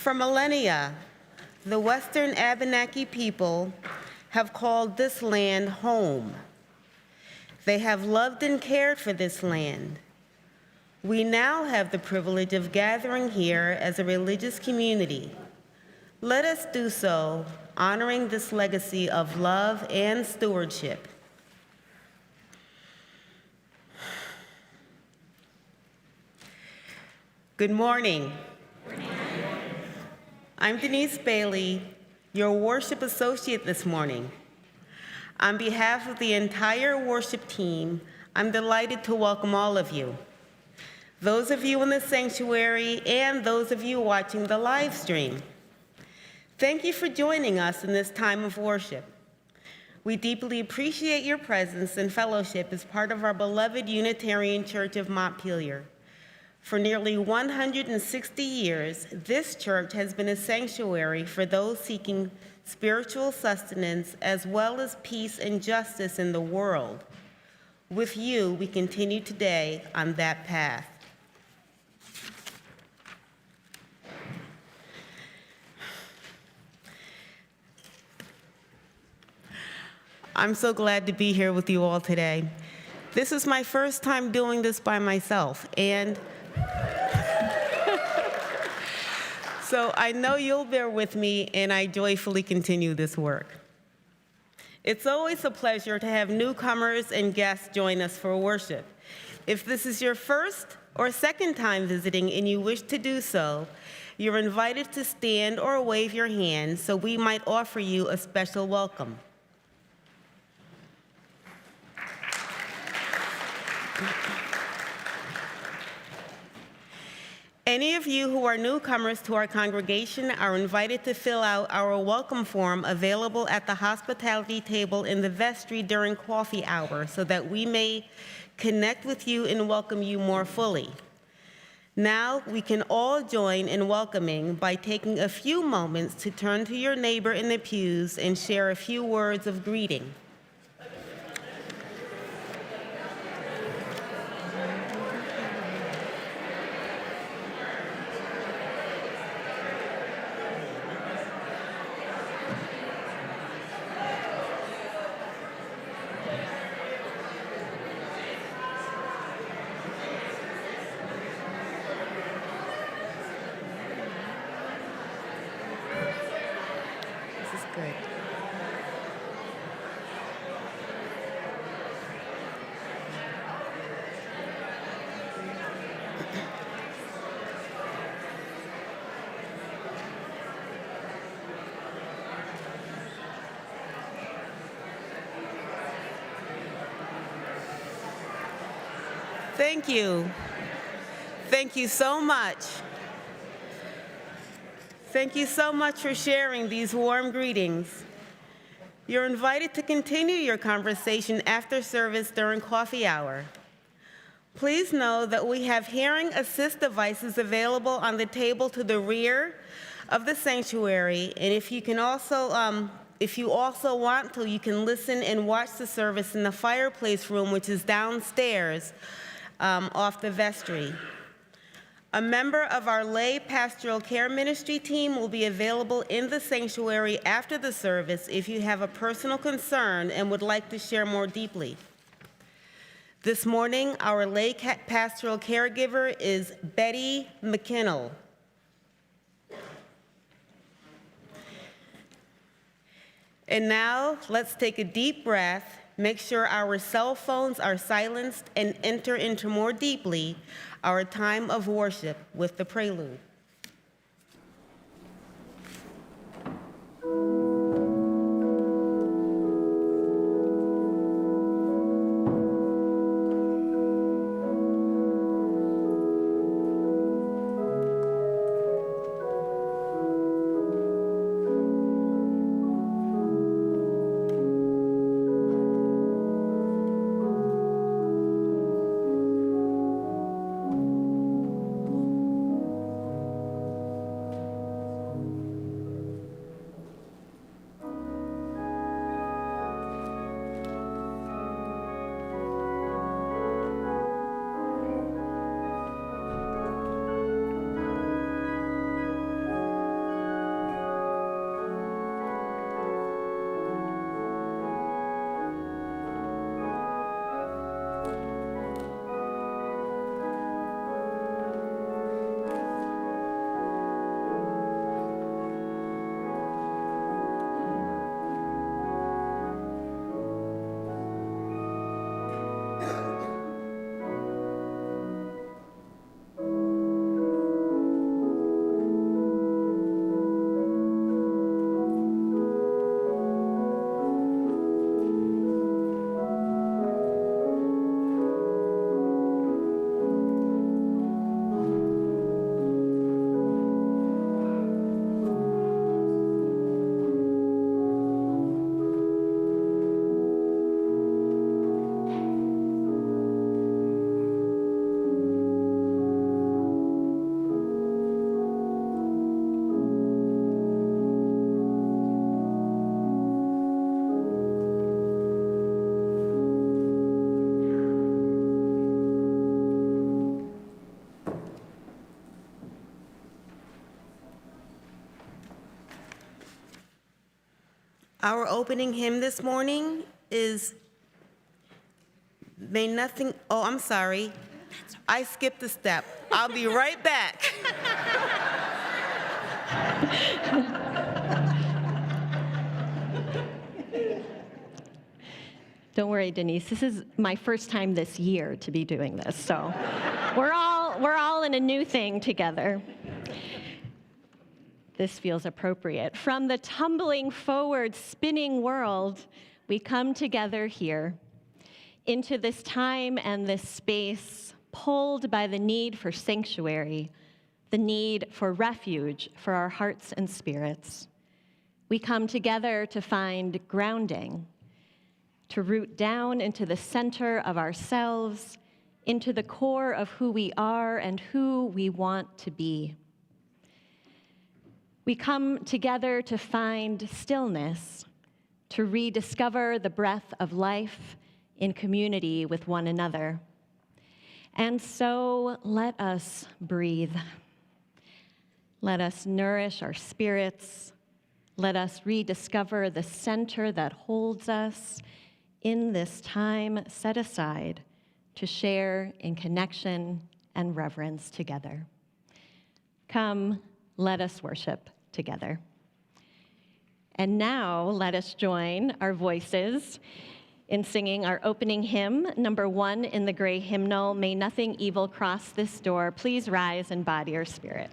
For millennia, the Western Abenaki people have called this land home. They have loved and cared for this land. We now have the privilege of gathering here as a religious community. Let us do so, honoring this legacy of love and stewardship. Good morning. I'm Denise Bailey, your worship associate this morning. On behalf of the entire worship team, I'm delighted to welcome all of you. Those of you in the sanctuary and those of you watching the live stream. Thank you for joining us in this time of worship. We deeply appreciate your presence and fellowship as part of our beloved Unitarian Church of Montpelier. For nearly 160 years, this church has been a sanctuary for those seeking spiritual sustenance as well as peace and justice in the world. With you, we continue today on that path. I'm so glad to be here with you all today. This is my first time doing this by myself, and so I know you'll bear with me, and I joyfully continue this work. It's always a pleasure to have newcomers and guests join us for worship. If this is your first or second time visiting and you wish to do so, you're invited to stand or wave your hand so we might offer you a special welcome. Any of you who are newcomers to our congregation are invited to fill out our welcome form available at the hospitality table in the vestry during coffee hour so that we may connect with you and welcome you more fully. Now we can all join in welcoming by taking a few moments to turn to your neighbor in the pews and share a few words of greeting. Thank you. Thank you so much. Thank you so much for sharing these warm greetings. You're invited to continue your conversation after service during coffee hour. Please know that we have hearing assist devices available on the table to the rear of the sanctuary, and if you also want to, you can listen and watch the service in the fireplace room, which is downstairs off the vestry. A member of our lay pastoral care ministry team will be available in the sanctuary after the service if you have a personal concern and would like to share more deeply. This morning, our lay pastoral caregiver is Betty McKinnell. And now, let's take a deep breath, make sure our cell phones are silenced, and enter into more deeply our time of worship with the prelude. Our opening hymn this morning is May Nothing, oh, I'm sorry. I skipped a step. I'll be right back. Don't worry, Denise. This is my first time this year to be doing this, so we're all in a new thing together. This feels appropriate. From the tumbling forward, spinning world, we come together here into this time and this space, pulled by the need for sanctuary, the need for refuge for our hearts and spirits. We come together to find grounding, to root down into the center of ourselves, into the core of who we are and who we want to be. We come together to find stillness, to rediscover the breath of life in community with one another. And so let us breathe. Let us nourish our spirits. Let us rediscover the center that holds us in this time set aside to share in connection and reverence together. Come, let us worship together. And now let us join our voices in singing our opening hymn, number 1 in the gray hymnal, May Nothing Evil Cross This Door. Please rise in body or spirit.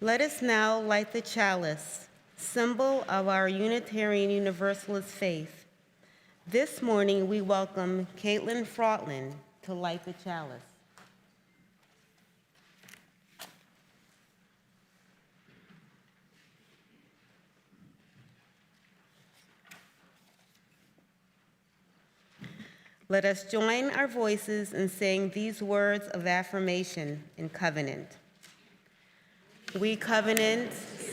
Let us now light the chalice, symbol of our Unitarian Universalist faith. This morning, we welcome Caitlin Frautland to light the chalice. Let us join our voices in saying these words of affirmation and covenant. We covenant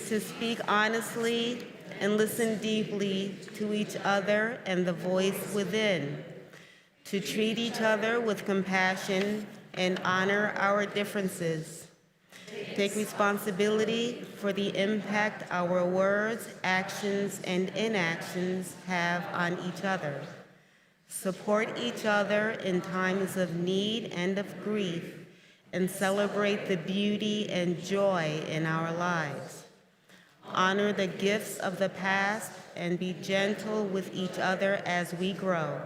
to speak honestly and listen deeply to each other and the voice within, to treat each other with compassion and honor our differences. Take responsibility for the impact our words, actions, and inactions have on each other. Support each other in times of need and of grief, and celebrate the beauty and joy in our lives. Honor the gifts of the past and be gentle with each other as we grow.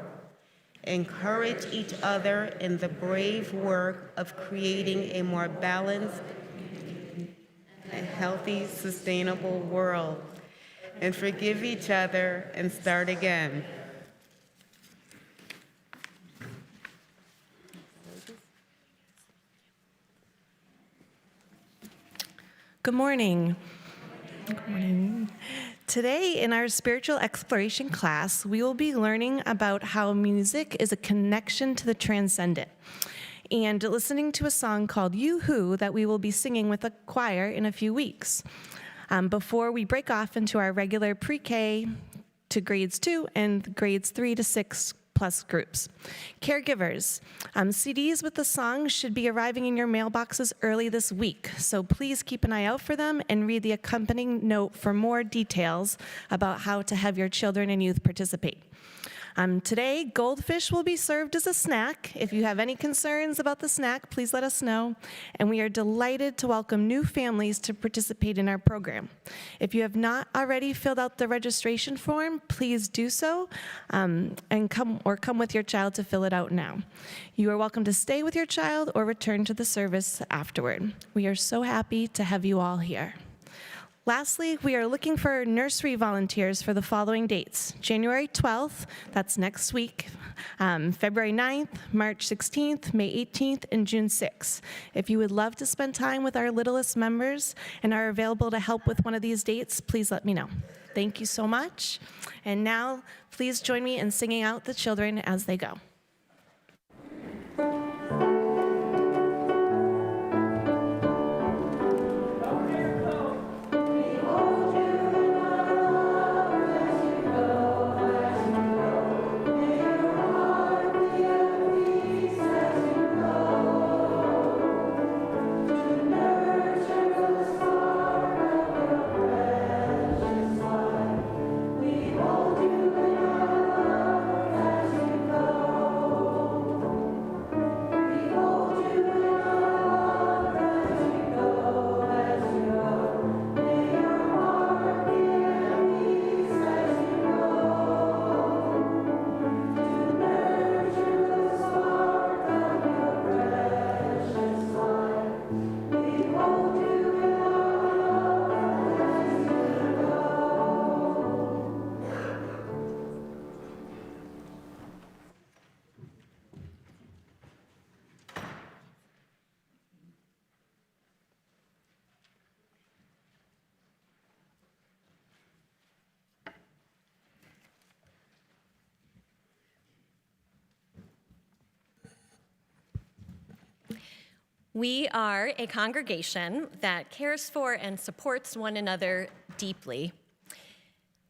Encourage each other in the brave work of creating a more balanced and healthy, sustainable world. And forgive each other and start again. Good morning. Good morning. Today, in our spiritual exploration class, we will be learning about how music is a connection to the transcendent, and listening to a song called You Who that we will be singing with a choir in a few weeks, before we break off into our regular pre-K to grades 2 and grades 3 to 6 plus groups. Caregivers, CDs with the song should be arriving in your mailboxes early this week, so please keep an eye out for them and read the accompanying note for more details about how to have your children and youth participate. Today, goldfish will be served as a snack. If you have any concerns about the snack, please let us know. And we are delighted to welcome new families to participate in our program. If you have not already filled out the registration form, please do so, and come with your child to fill it out now. You are welcome to stay with your child or return to the service afterward. We are so happy to have you all here. Lastly, we are looking for nursery volunteers for the following dates: January 12th, that's next week, February 9th, March 16th, May 18th, and June 6th. If you would love to spend time with our littlest members and are available to help with one of these dates, please let me know. Thank you so much. And now, please join me in singing out the children as they go. We are a congregation that cares for and supports one another deeply.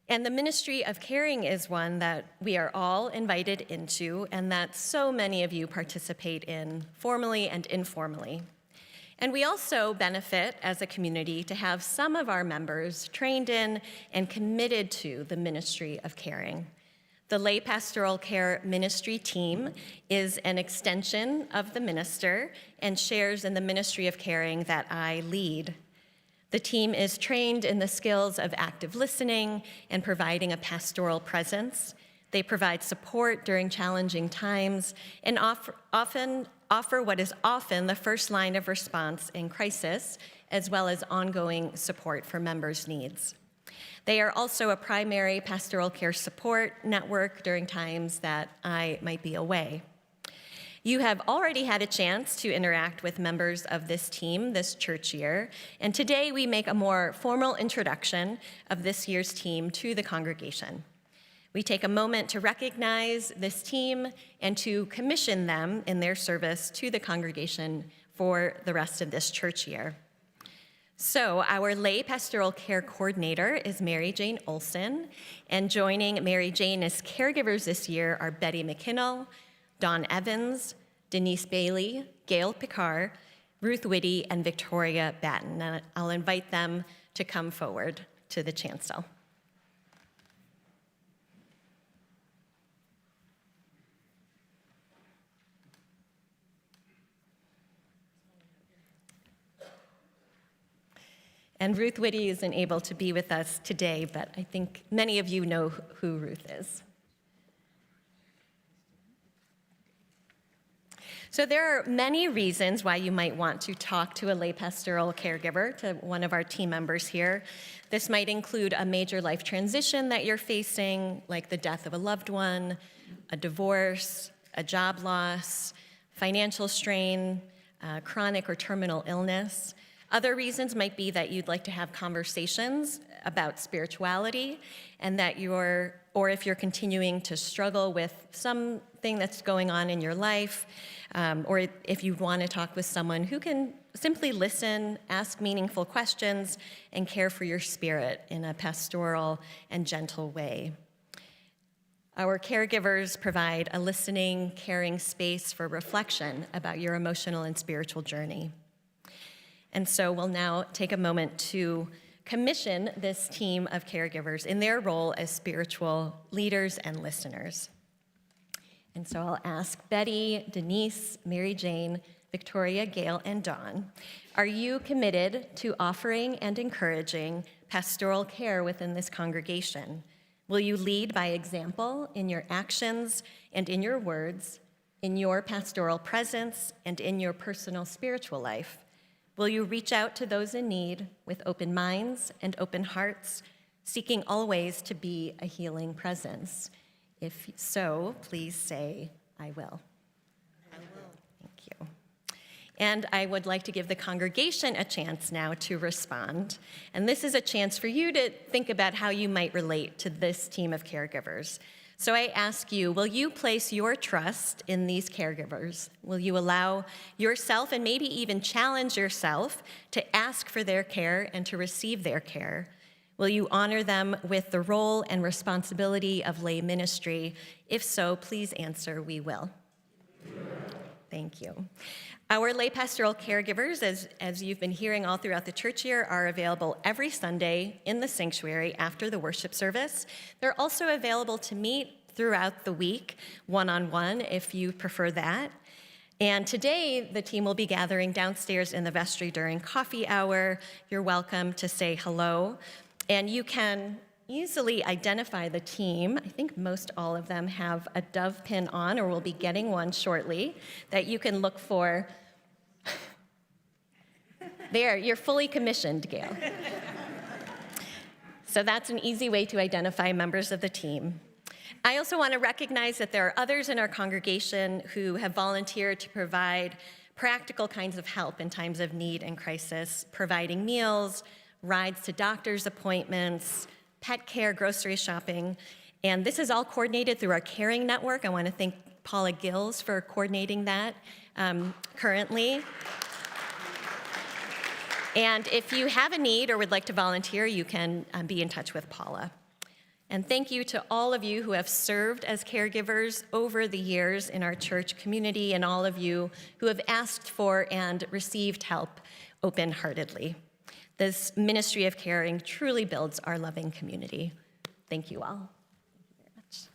And the ministry of caring is one that we are all invited into and that so many of you participate in formally and informally. And we also benefit as a community to have some of our members trained in and committed to the ministry of caring. The lay pastoral care ministry team is an extension of the minister and shares in the ministry of caring that I lead. The team is trained in the skills of active listening and providing a pastoral presence. They provide support during challenging times and offer what is often the first line of response in crisis, as well as ongoing support for members' needs. They are also a primary pastoral care support network during times that I might be away. You have already had a chance to interact with members of this team this church year, and today we make a more formal introduction of this year's team to the congregation. We take a moment to recognize this team and to commission them in their service to the congregation for the rest of this church year. So our lay pastoral care coordinator is Mary Jane Olson, and joining Mary Jane as caregivers this year are Betty McKinnell, Dawn Evans, Denise Bailey, Gail Picard, Ruth Whitty, and Victoria Batten. And I'll invite them to come forward to the chancel. And Ruth Whitty isn't able to be with us today, but I think many of you know who Ruth is. So there are many reasons why you might want to talk to a lay pastoral caregiver, to one of our team members here. This might include a major life transition that you're facing, like the death of a loved one, a divorce, a job loss, financial strain, chronic or terminal illness. Other reasons might be that you'd like to have conversations about spirituality, and that or if you're continuing to struggle with something that's going on in your life, or if you want to talk with someone who can simply listen, ask meaningful questions, and care for your spirit in a pastoral and gentle way. Our caregivers provide a listening, caring space for reflection about your emotional and spiritual journey. And so we'll now take a moment to commission this team of caregivers in their role as spiritual leaders and listeners. And so I'll ask Betty, Denise, Mary Jane, Victoria, Gail, and Dawn, are you committed to offering and encouraging pastoral care within this congregation? Will you lead by example in your actions and in your words, in your pastoral presence and in your personal spiritual life? Will you reach out to those in need with open minds and open hearts, seeking always to be a healing presence? If so, please say, I will. I will. Thank you. And I would like to give the congregation a chance now to respond. And this is a chance for you to think about how you might relate to this team of caregivers. So I ask you, will you place your trust in these caregivers? Will you allow yourself and maybe even challenge yourself to ask for their care and to receive their care? Will you honor them with the role and responsibility of lay ministry? If so, please answer, we will. Thank you. Our lay pastoral caregivers, as you've been hearing all throughout the church year, are available every Sunday in the sanctuary after the worship service. They're also available to meet throughout the week, one-on-one, if you prefer that. And today, the team will be gathering downstairs in the vestry during coffee hour. You're welcome to say hello. And you can easily identify the team. I think most all of them have a dove pin on, or will be getting one shortly, that you can look for. There, you're fully commissioned, Gail. So that's an easy way to identify members of the team. I also want to recognize that there are others in our congregation who have volunteered to provide practical kinds of help in times of need and crisis, providing meals, rides to doctor's appointments, pet care, grocery shopping, and this is all coordinated through our caring network. I want to thank Paula Gills for coordinating that currently. And if you have a need or would like to volunteer, you can be in touch with Paula. And thank you to all of you who have served as caregivers over the years in our church community, and all of you who have asked for and received help open-heartedly. This ministry of caring truly builds our loving community. Thank you all. Thank you very much.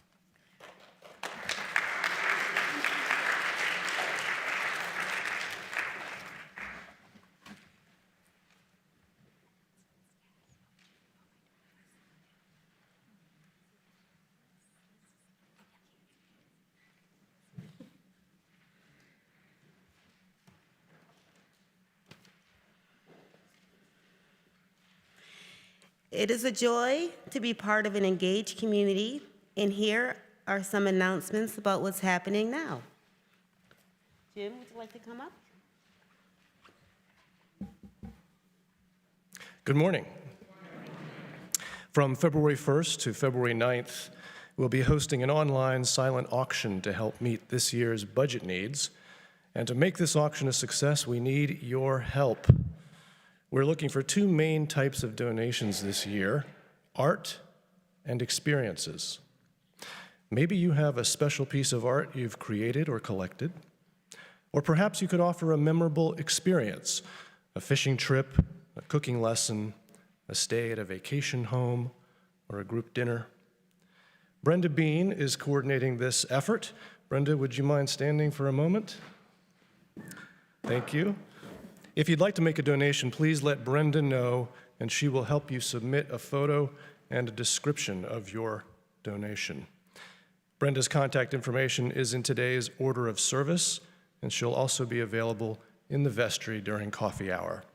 It is a joy to be part of an engaged community, and here are some announcements about what's happening now. Jim, would you like to come up? Good morning. From February 1st to February 9th, we'll be hosting an online silent auction to help meet this year's budget needs. And to make this auction a success, we need your help. We're looking for two main types of donations this year: art and experiences. Maybe you have a special piece of art you've created or collected, or perhaps you could offer a memorable experience, a fishing trip, a cooking lesson, a stay at a vacation home, or a group dinner. Brenda Bean is coordinating this effort. Brenda, would you mind standing for a moment? Thank you. If you'd like to make a donation, please let Brenda know, and she will help you submit a photo and a description of your donation. Brenda's contact information is in today's order of service, and she'll also be available in the vestry during coffee hour.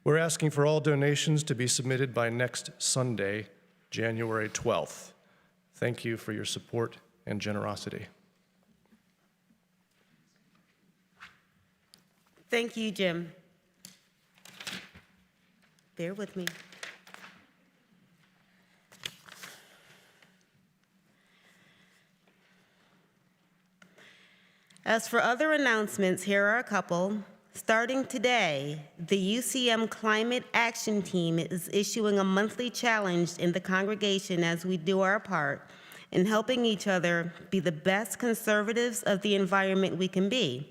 We're asking for all donations to be submitted by next Sunday, January 12th. Thank you for your support and generosity. Thank you, Jim. Bear with me. As for other announcements, here are a couple. Starting today, the UCM Climate Action Team is issuing a monthly challenge in the congregation as we do our part in helping each other be the best conservatives of the environment we can be.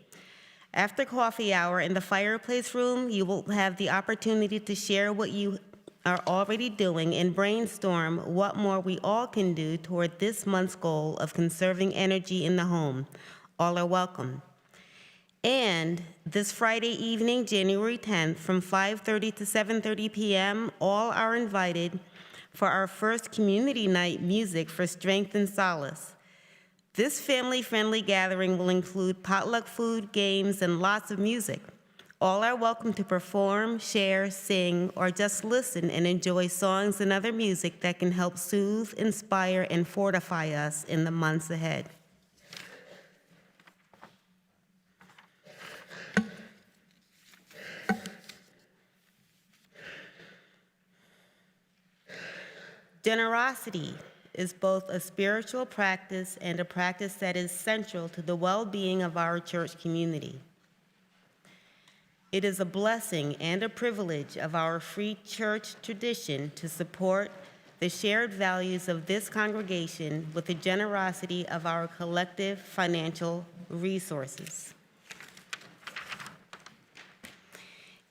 After coffee hour in the fireplace room, you will have the opportunity to share what you are already doing and brainstorm what more we all can do toward this month's goal of conserving energy in the home. All are welcome. And this Friday evening, January 10th, from 5:30 to 7:30 p.m., all are invited for our first community night music for strength and solace. This family-friendly gathering will include potluck food, games, and lots of music. All are welcome to perform, share, sing, or just listen and enjoy songs and other music that can help soothe, inspire, and fortify us in the months ahead. Generosity is both a spiritual practice and a practice that is central to the well-being of our church community. It is a blessing and a privilege of our free church tradition to support the shared values of this congregation with the generosity of our collective financial resources.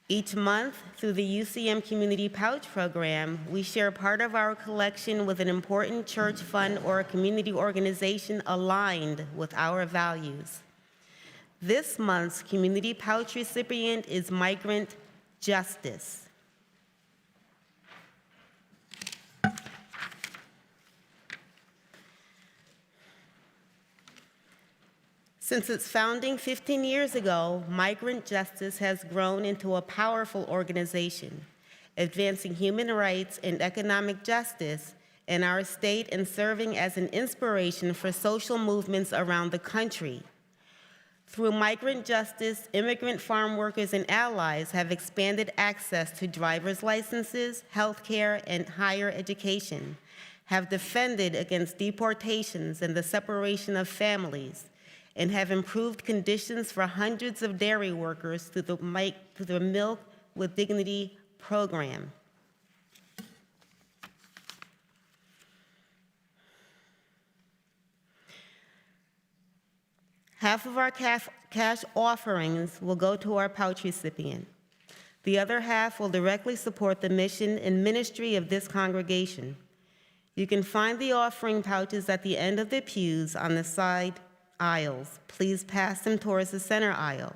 Each month, through the UCM Community Pouch Program, we share part of our collection with an important church fund or a community organization aligned with our values. This month's Community Pouch recipient is Migrant Justice. Since its founding 15 years ago, Migrant Justice has grown into a powerful organization, advancing human rights and economic justice in our state and serving as an inspiration for social movements around the country. Through Migrant Justice, immigrant farm workers and allies have expanded access to driver's licenses, healthcare, and higher education, have defended against deportations and the separation of families, and have improved conditions for hundreds of dairy workers through the Milk with Dignity program. Half of our cash offerings will go to our pouch recipient. The other half will directly support the mission and ministry of this congregation. You can find the offering pouches at the end of the pews on the side aisles. Please pass them towards the center aisle.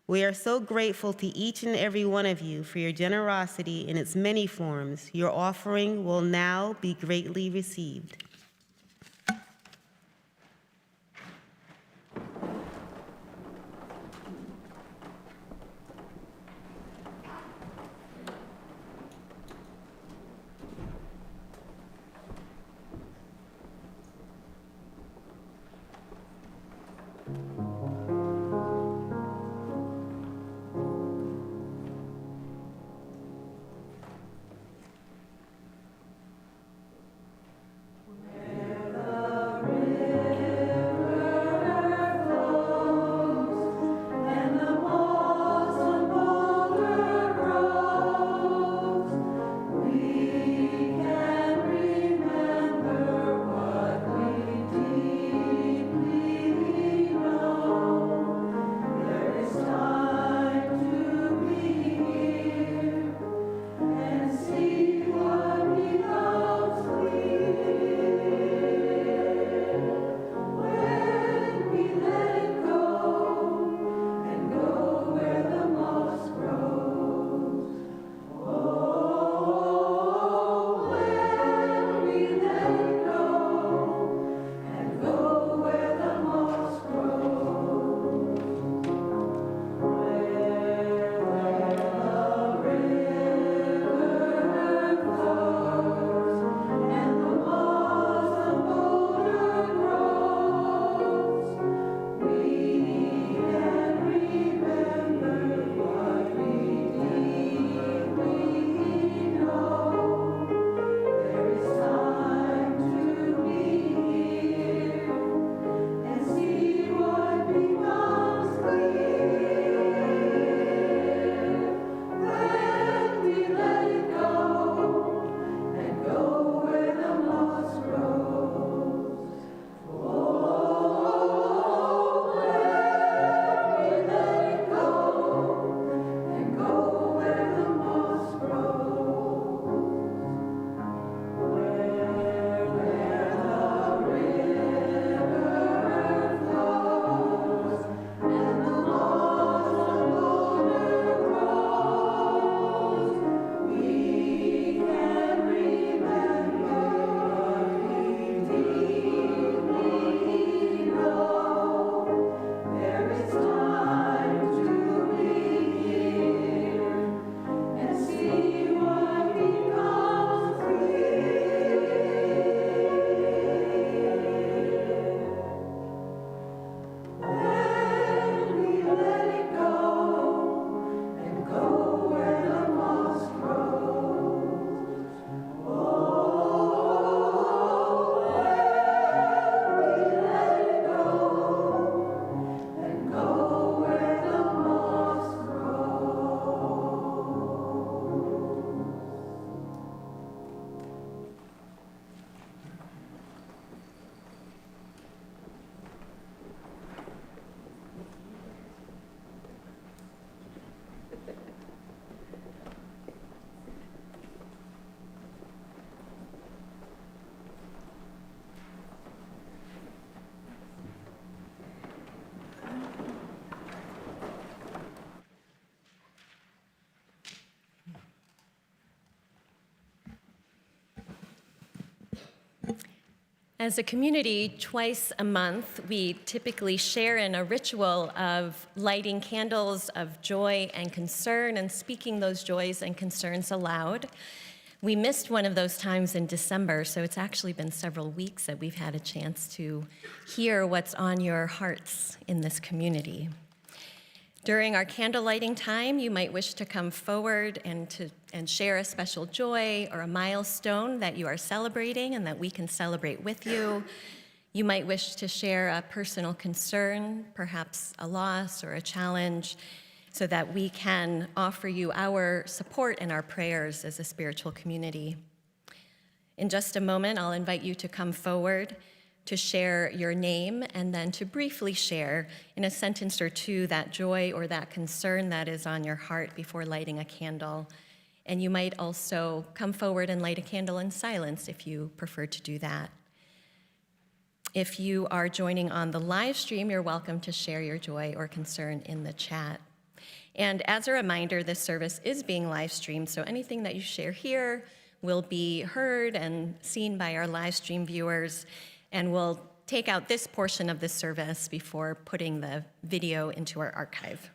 We are so grateful to each and every one of you for your generosity in its many forms. Your offering will now be greatly received. As a community, twice a month, we typically share in a ritual of lighting candles of joy and concern and speaking those joys and concerns aloud. We missed one of those times in December, so it's actually been several weeks that we've had a chance to hear what's on your hearts in this community. During our candle lighting time, you might wish to come forward and share a special joy or a milestone that you are celebrating and that we can celebrate with you. You might wish to share a personal concern, perhaps a loss or a challenge, so that we can offer you our support and our prayers as a spiritual community. In just a moment, I'll invite you to come forward to share your name and then to briefly share in a sentence or two that joy or that concern that is on your heart before lighting a candle. And you might also come forward and light a candle in silence if you prefer to do that. If you are joining on the live stream, you're welcome to share your joy or concern in the chat. And as a reminder, this service is being live streamed, so anything that you share here will be heard and seen by our live stream viewers, and we'll take out this portion of the service before putting the video into our archive.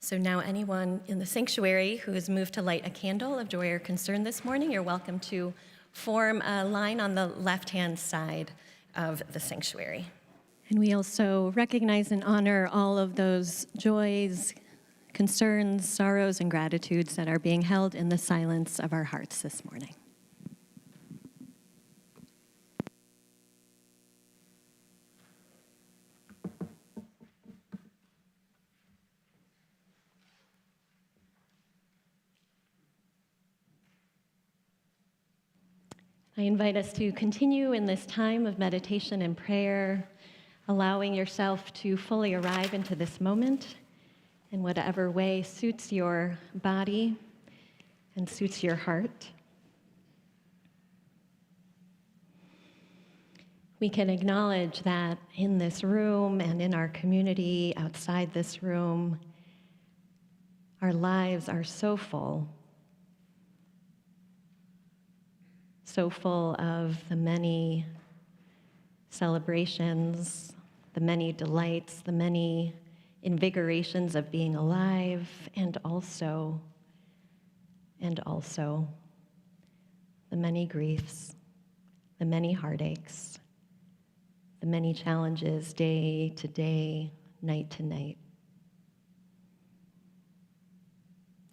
So now anyone in the sanctuary who has moved to light a candle of joy or concern this morning, you're welcome to form a line on the left-hand side of the sanctuary. And we also recognize and honor all of those joys, concerns, sorrows, and gratitudes that are being held in the silence of our hearts this morning. I invite us to continue in this time of meditation and prayer, allowing yourself to fully arrive into this moment in whatever way suits your body and suits your heart. We can acknowledge that in this room and in our community outside this room, our lives are so full of the many celebrations, the many delights, the many invigorations of being alive, and also the many griefs, the many heartaches, the many challenges day to day, night to night.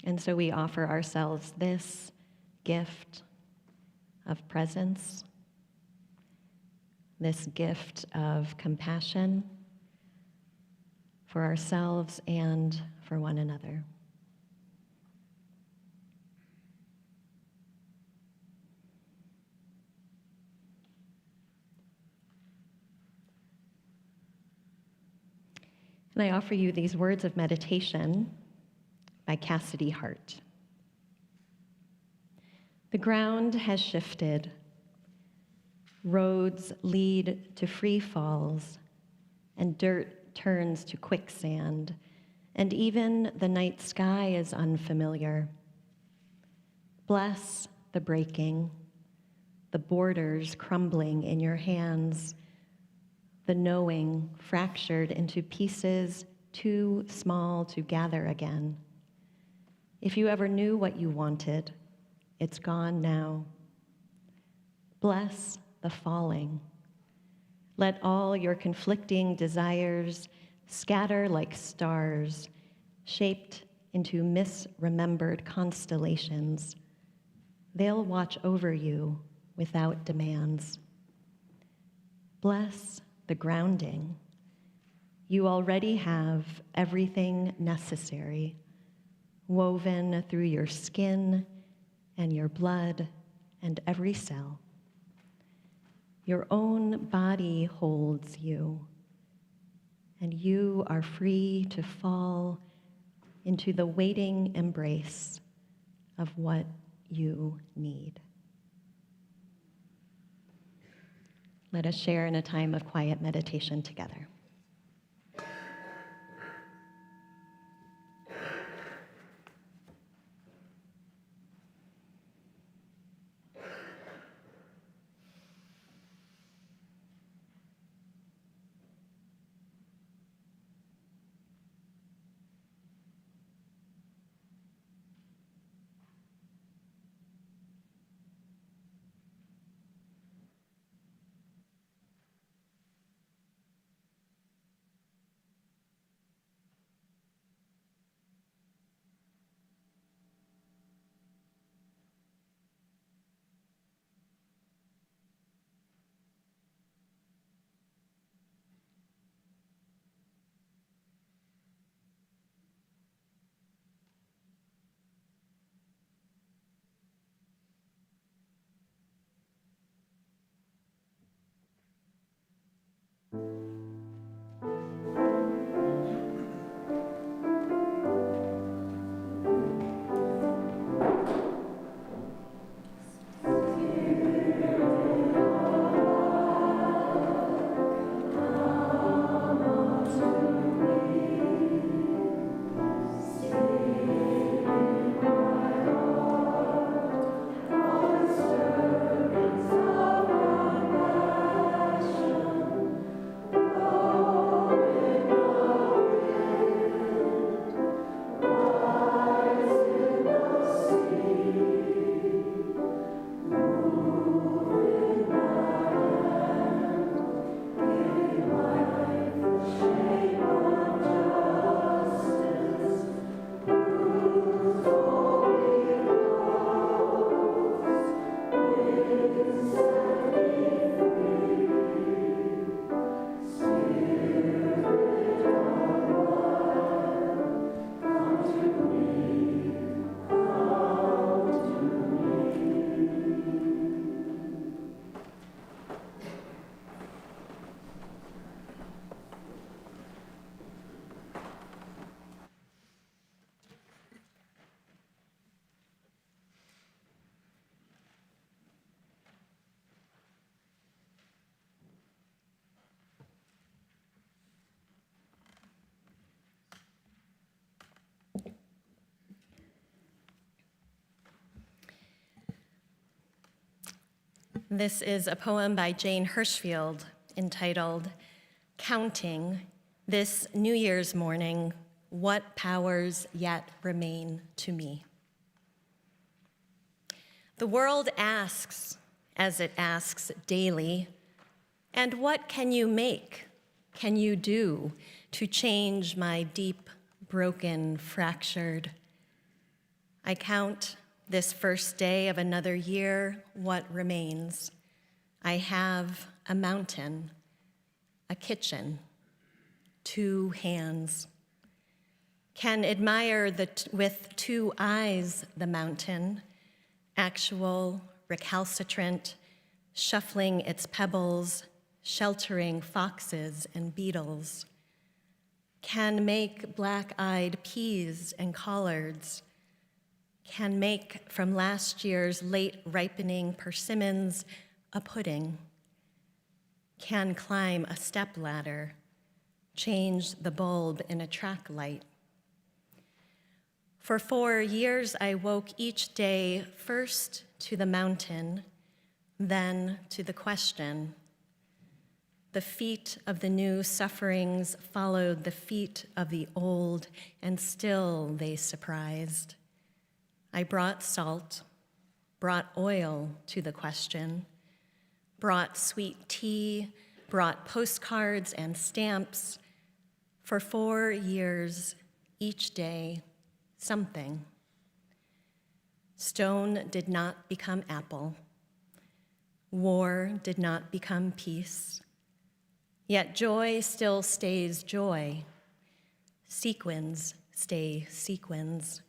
And so we offer ourselves this gift of presence, this gift of compassion for ourselves and for one another. And I offer you these words of meditation by Cassidy Hart. The ground has shifted. Roads lead to free falls, and dirt turns to quicksand, and even the night sky is unfamiliar. Bless the breaking, the borders crumbling in your hands, the knowing fractured into pieces too small to gather again. If you ever knew what you wanted, it's gone now. Bless the falling. Let all your conflicting desires scatter like stars, shaped into misremembered constellations. They'll watch over you without demands. Bless the grounding. You already have everything necessary, woven through your skin and your blood and every cell. Your own body holds you, and you are free to fall into the waiting embrace of what you need. Let us share in a time of quiet meditation together. This is a poem by Jane Hirschfield entitled, "Counting This New Year's Morning, What Powers Yet Remain to Me." The world asks, as it asks daily, and what can you make, can you do to change my deep, broken, fractured? I count this first day of another year, what remains. I have a mountain, a kitchen, 2 hands. Can admire with 2 eyes the mountain, actual, recalcitrant, shuffling its pebbles, sheltering foxes and beetles. Can make black-eyed peas and collards. Can make from last year's late ripening persimmons a pudding. Can climb a step ladder, change the bulb in a track light. For 4 years, I woke each day first to the mountain, then to the question. The feet of the new sufferings followed the feet of the old, and still they surprised. I brought salt, brought oil to the question, brought sweet tea, brought postcards and stamps. For 4 years, each day, something. Stone did not become apple. War did not become peace. Yet joy still stays joy. Sequins stay sequins.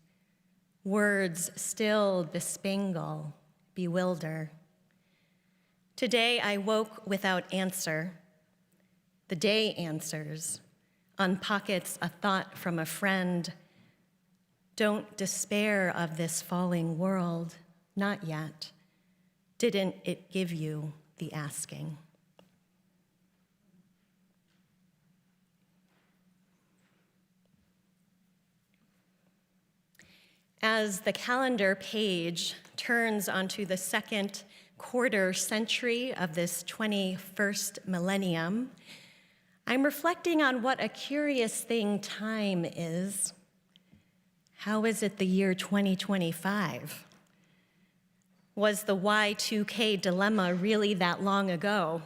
Words still bespangle, bewilder. Today I woke without answer. The day answers, unpockets a thought from a friend. Don't despair of this falling world, not yet. Didn't it give you the asking? As the calendar page turns onto the second quarter century of this 21st millennium, I'm reflecting on what a curious thing time is. How is it the year 2025? Was the Y2K dilemma really that long ago?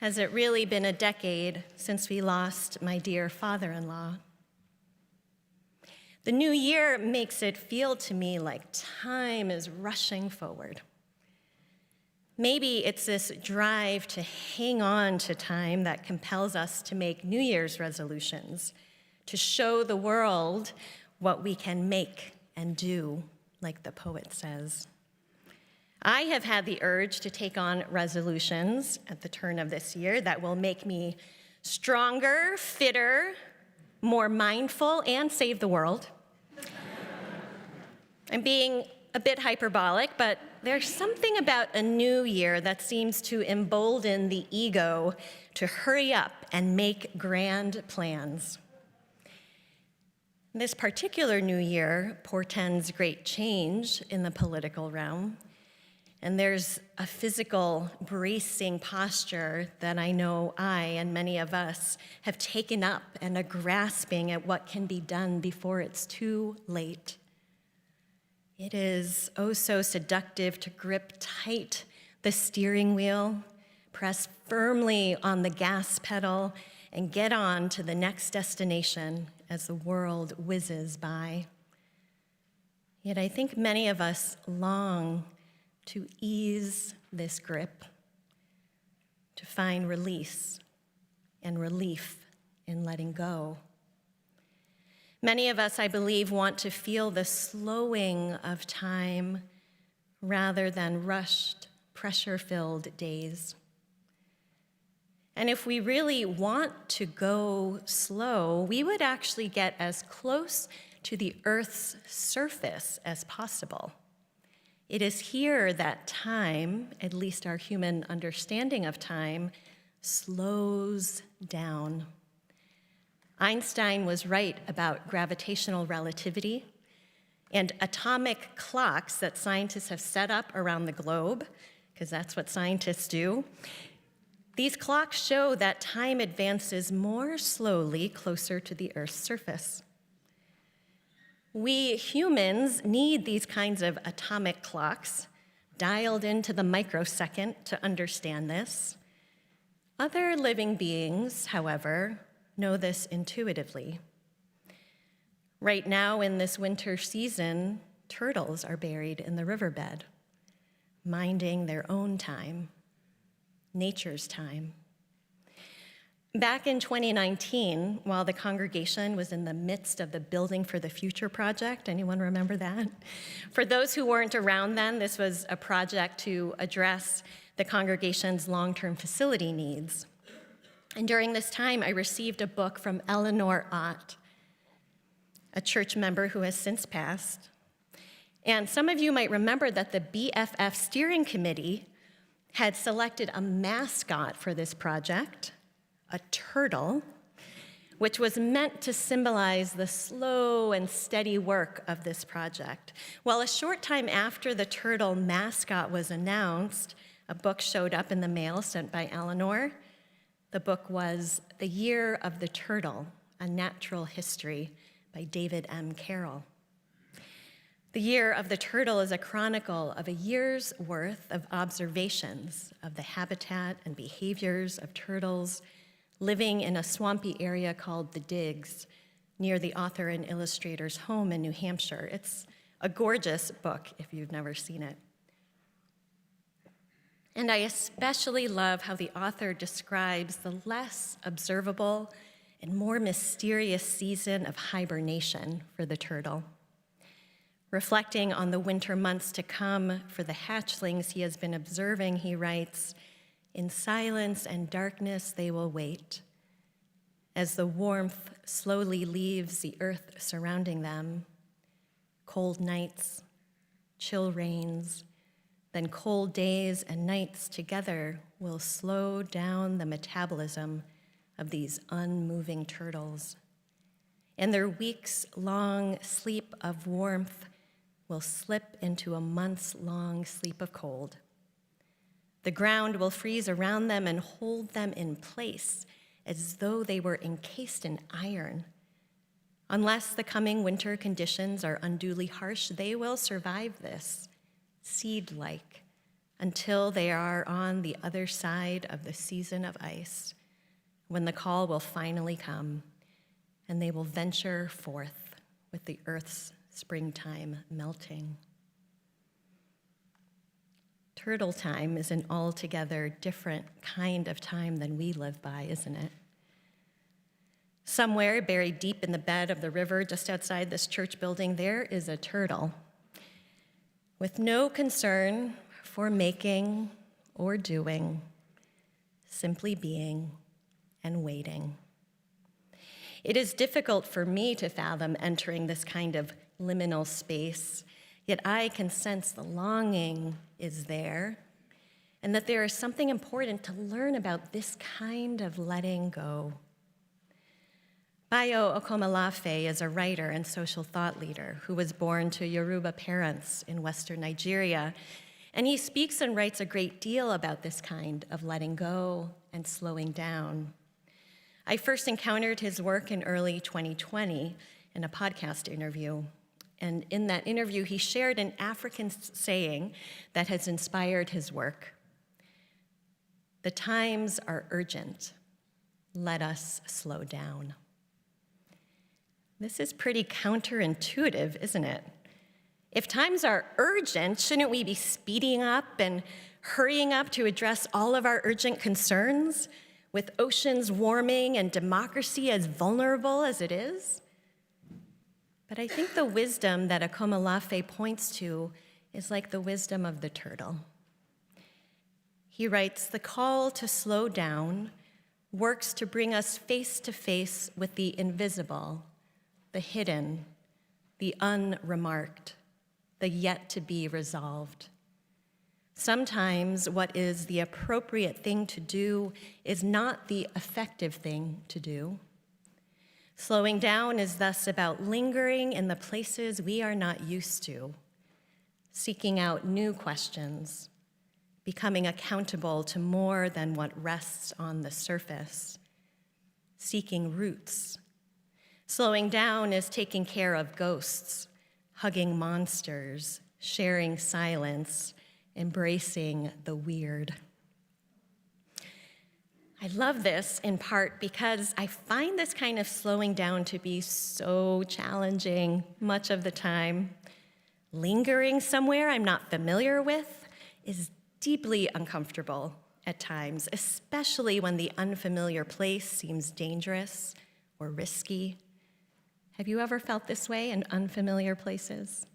Has it really been a decade since we lost my dear father-in-law? The new year makes it feel to me like time is rushing forward. Maybe it's this drive to hang on to time that compels us to make New Year's resolutions, to show the world what we can make and do, like the poet says. I have had the urge to take on resolutions at the turn of this year that will make me stronger, fitter, more mindful, and save the world. I'm being a bit hyperbolic, but there's something about a new year that seems to embolden the ego to hurry up and make grand plans. This particular new year portends great change in the political realm, and there's a physical bracing posture that I know I and many of us have taken up and are grasping at what can be done before it's too late. It is oh so seductive to grip tight the steering wheel, press firmly on the gas pedal, and get on to the next destination as the world whizzes by. Yet I think many of us long to ease this grip, to find release and relief in letting go. Many of us, I believe, want to feel the slowing of time rather than rushed, pressure-filled days. And if we really want to go slow, we would actually get as close to the Earth's surface as possible. It is here that time, at least our human understanding of time, slows down. Einstein was right about gravitational relativity. and atomic clocks that scientists have set up around the globe, because that's what scientists do. These clocks show that time advances more slowly closer to the Earth's surface. We humans need these kinds of atomic clocks dialed into the microsecond to understand this. Other living beings, however, know this intuitively. Right now in this winter season, turtles are buried in the riverbed, minding their own time, nature's time. Back in 2019, while the congregation was in the midst of the Building for the Future project, anyone remember that? For those who weren't around then, this was a project to address the congregation's long-term facility needs. And during this time, I received a book from Eleanor Ott, a church member who has since passed. And some of you might remember that the BFF steering committee had selected a mascot for this project, a turtle, which was meant to symbolize the slow and steady work of this project. Well, a short time after the turtle mascot was announced, a book showed up in the mail sent by Eleanor. The book was The Year of the Turtle, A Natural History by David M. Carroll. The Year of the Turtle is a chronicle of a year's worth of observations of the habitat and behaviors of turtles living in a swampy area called the Digs, near the author and illustrator's home in New Hampshire. It's a gorgeous book if you've never seen it. And I especially love how the author describes the less observable and more mysterious season of hibernation for the turtle. Reflecting on the winter months to come for the hatchlings he has been observing, he writes, "In silence and darkness they will wait, as the warmth slowly leaves the earth surrounding them. Cold nights, chill rains, then cold days and nights together will slow down the metabolism of these unmoving turtles. And their weeks-long sleep of warmth will slip into a months-long sleep of cold. The ground will freeze around them and hold them in place as though they were encased in iron. Unless the coming winter conditions are unduly harsh, they will survive this, seed-like, until they are on the other side of the season of ice, when the call will finally come, and they will venture forth with the earth's springtime melting." Turtle time is an altogether different kind of time than we live by, isn't it? Somewhere buried deep in the bed of the river just outside this church building, there is a turtle with no concern for making or doing, simply being and waiting. It is difficult for me to fathom entering this kind of liminal space, yet I can sense the longing is there, and that there is something important to learn about this kind of letting go. Bayo Okomolafe is a writer and social thought leader who was born to Yoruba parents in Western Nigeria, and he speaks and writes a great deal about this kind of letting go and slowing down. I first encountered his work in early 2020 in a podcast interview. And in that interview, he shared an African saying that has inspired his work. "The times are urgent. Let us slow down." This is pretty counterintuitive, isn't it? If times are urgent, shouldn't we be speeding up and hurrying up to address all of our urgent concerns, with oceans warming and democracy as vulnerable as it is? But I think the wisdom that Akomolafe points to is like the wisdom of the turtle. He writes, "The call to slow down works to bring us face to face with the invisible, the hidden, the unremarked, the yet to be resolved. Sometimes what is the appropriate thing to do is not the effective thing to do. Slowing down is thus about lingering in the places we are not used to, seeking out new questions, becoming accountable to more than what rests on the surface, seeking roots. Slowing down is taking care of ghosts, hugging monsters, sharing silence, embracing the weird. I love this in part because I find this kind of slowing down to be so challenging much of the time. Lingering somewhere I'm not familiar with is deeply uncomfortable at times, especially when the unfamiliar place seems dangerous or risky. Have you ever felt this way in unfamiliar places?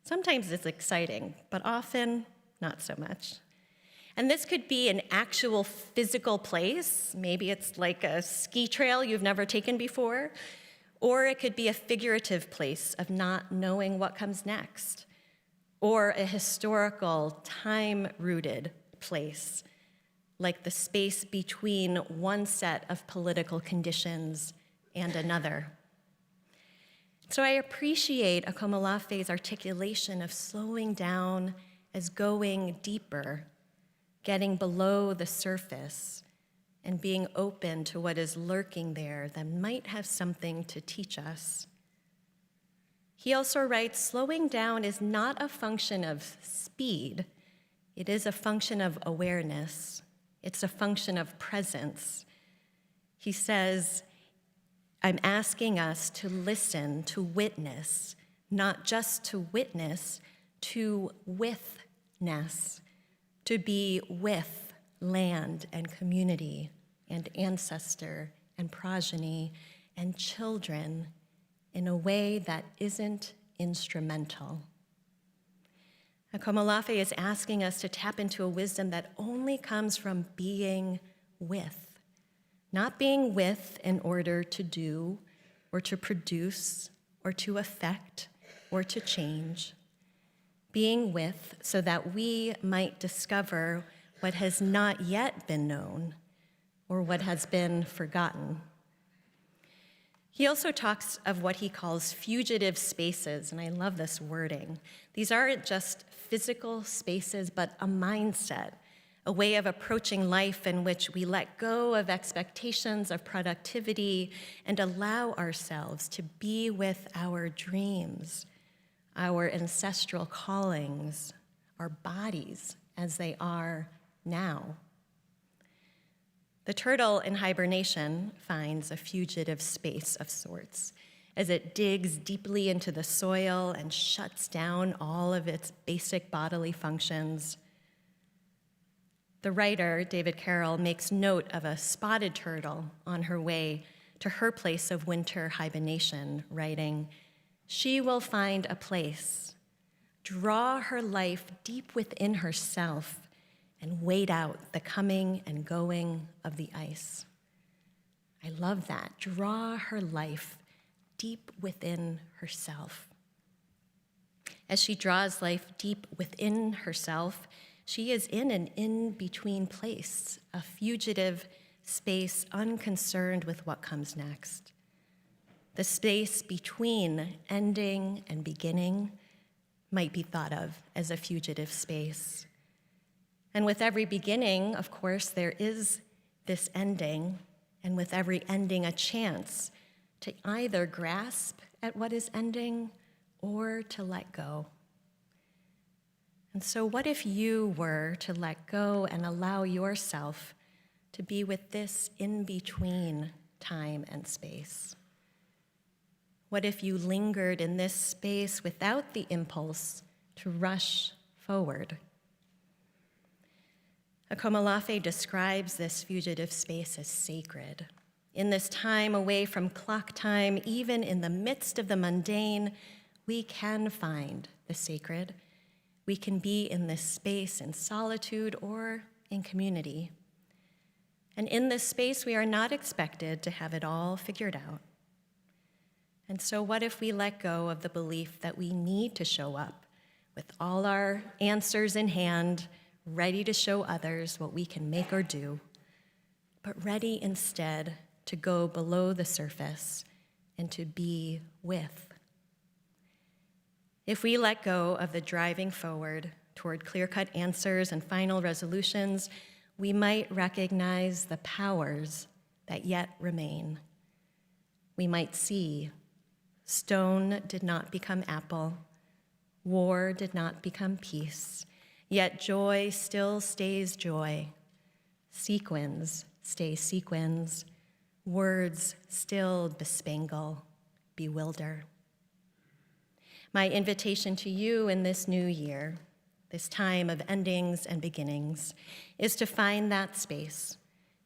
Sometimes it's exciting, but often not so much. And this could be an actual physical place. Maybe it's like a ski trail you've never taken before. Or it could be a figurative place of not knowing what comes next. Or a historical, time-rooted place, like the space between one set of political conditions and another. So I appreciate Akomolafe's articulation of slowing down as going deeper, getting below the surface, and being open to what is lurking there that might have something to teach us. He also writes, slowing down is not a function of speed. It is a function of awareness. It's a function of presence. He says, I'm asking us to listen, to witness, not just to witness, to witness, to be with land and community and ancestor and progeny and children in a way that isn't instrumental. Akomolafe is asking us to tap into a wisdom that only comes from being with, not being with in order to do or to produce or to affect or to change, being with so that we might discover what has not yet been known or what has been forgotten. He also talks of what he calls fugitive spaces, and I love this wording. These aren't just physical spaces, but a mindset, a way of approaching life in which we let go of expectations of productivity and allow ourselves to be with our dreams, our ancestral callings, our bodies as they are now. The turtle in hibernation finds a fugitive space of sorts as it digs deeply into the soil and shuts down all of its basic bodily functions. The writer, David Carroll, makes note of a spotted turtle on her way to her place of winter hibernation, writing, "She will find a place, draw her life deep within herself, and wait out the coming and going of the ice." I love that. Draw her life deep within herself. As she draws life deep within herself, she is in an in-between place, a fugitive space unconcerned with what comes next. The space between ending and beginning might be thought of as a fugitive space. And with every beginning, of course, there is this ending, and with every ending, a chance to either grasp at what is ending or to let go. And so what if you were to let go and allow yourself to be with this in-between time and space? What if you lingered in this space without the impulse to rush forward? Akomolafe describes this fugitive space as sacred. In this time away from clock time, even in the midst of the mundane, we can find the sacred. We can be in this space in solitude or in community. And in this space, we are not expected to have it all figured out. And so what if we let go of the belief that we need to show up with all our answers in hand, ready to show others what we can make or do, but ready instead to go below the surface, and to be with. If we let go of the driving forward toward clear-cut answers and final resolutions, we might recognize the powers that yet remain. We might see stone did not become apple, war did not become peace, yet joy still stays joy. Sequins stay sequins, words still bespangle, bewilder. My invitation to you in this new year, this time of endings and beginnings, is to find that space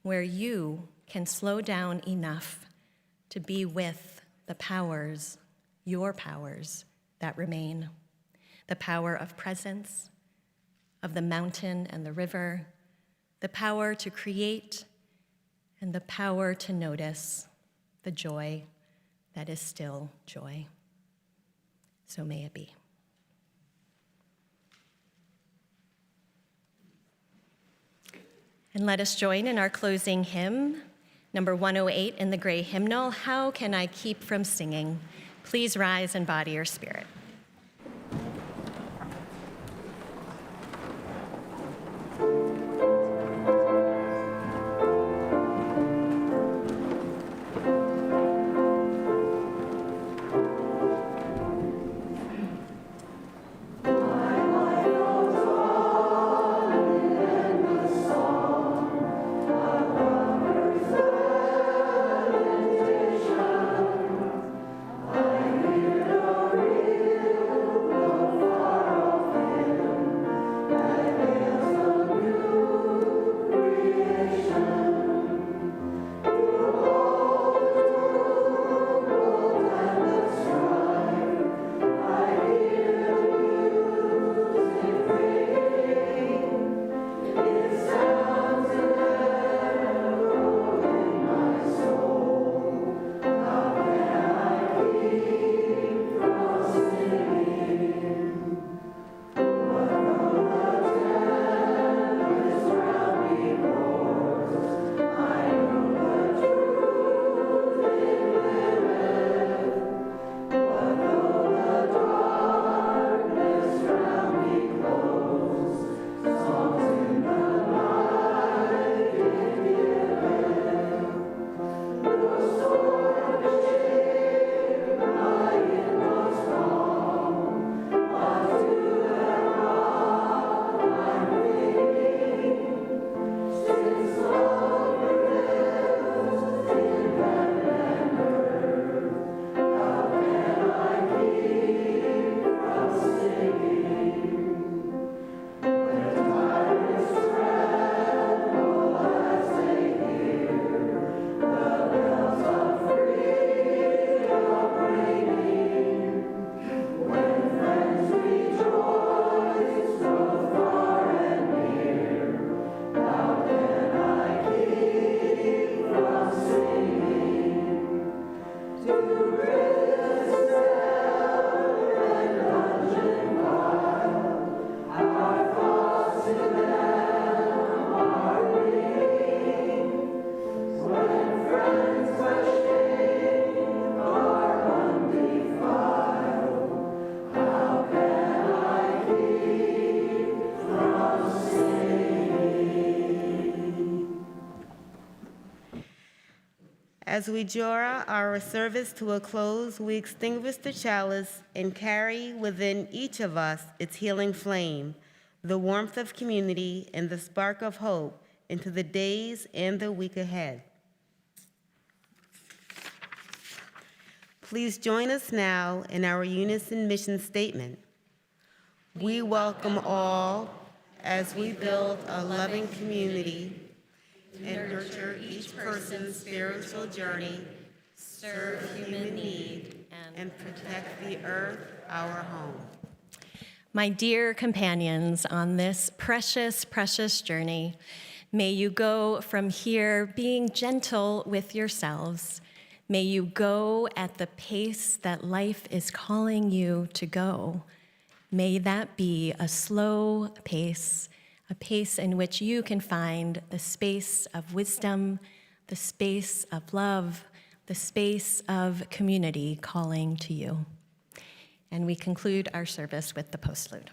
where you can slow down enough to be with the powers, your powers, that remain. The power of presence, of the mountain and the river, the power to create, and the power to notice the joy that is still joy. So may it be. And let us join in our closing hymn, number 108 in the gray hymnal, How Can I Keep From Singing? Please rise in body or spirit. As we draw our service to a close, we extinguish the chalice and carry within each of us its healing flame, the warmth of community and the spark of hope into the days and the week ahead. Please join us now in our unison mission statement. We welcome all as we build a loving community and nurture each person's spiritual journey, serve human need, and protect the earth, our home. My dear companions on this precious, precious journey, may you go from here being gentle with yourselves. May you go at the pace that life is calling you to go. May that be a slow pace, a pace in which you can find the space of wisdom, the space of love, the space of community calling to you. And we conclude our service with the postlude.